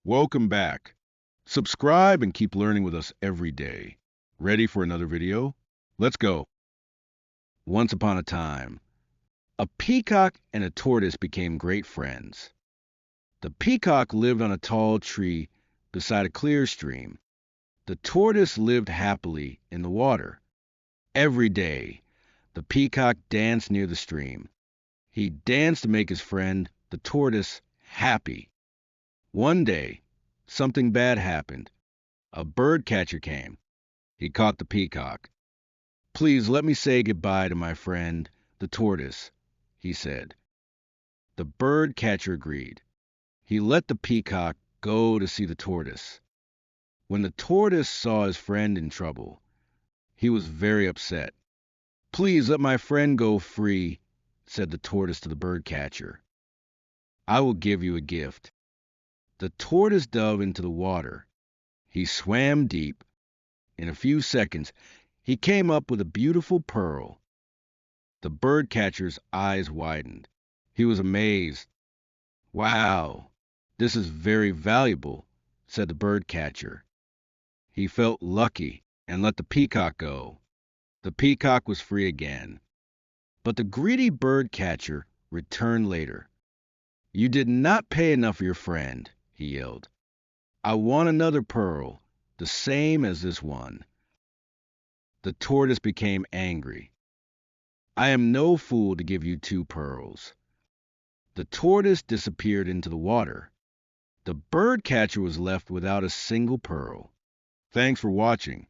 Welcome back. Subscribe and keep learning with us every day. Ready for another video? Let's go. Once upon a time, a peacock and a tortoise became great friends. The peacock lived on a tall tree beside a clear stream. The tortoise lived happily in the water. Every day, the peacock danced near the stream. He danced to make his friend, the tortoise, happy. One day, something bad happened. A bird catcher came. He caught the peacock. "Please let me say goodbye to my friend, the tortoise," he said. The bird catcher agreed. He let the peacock go to see the tortoise. When the tortoise saw his friend in trouble, he was very upset. "Please let my friend go free," said the tortoise to the bird catcher. "I will give you a gift." The tortoise dove into the water. He swam deep. In a few seconds, he came up with a beautiful pearl. The bird catcher's eyes widened. He was amazed. "Wow, this is very valuable," said the bird catcher. He felt lucky and let the peacock go. The peacock was free again. But the greedy bird catcher returned later. "You did not pay enough for your friend," he yelled. "I want another pearl, the same as this one." The tortoise became angry. "I am no fool to give you two pearls." The tortoise disappeared into the water. The bird catcher was left without a single pearl. Thanks for watching.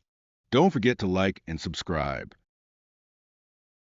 Don't forget to like and subscribe.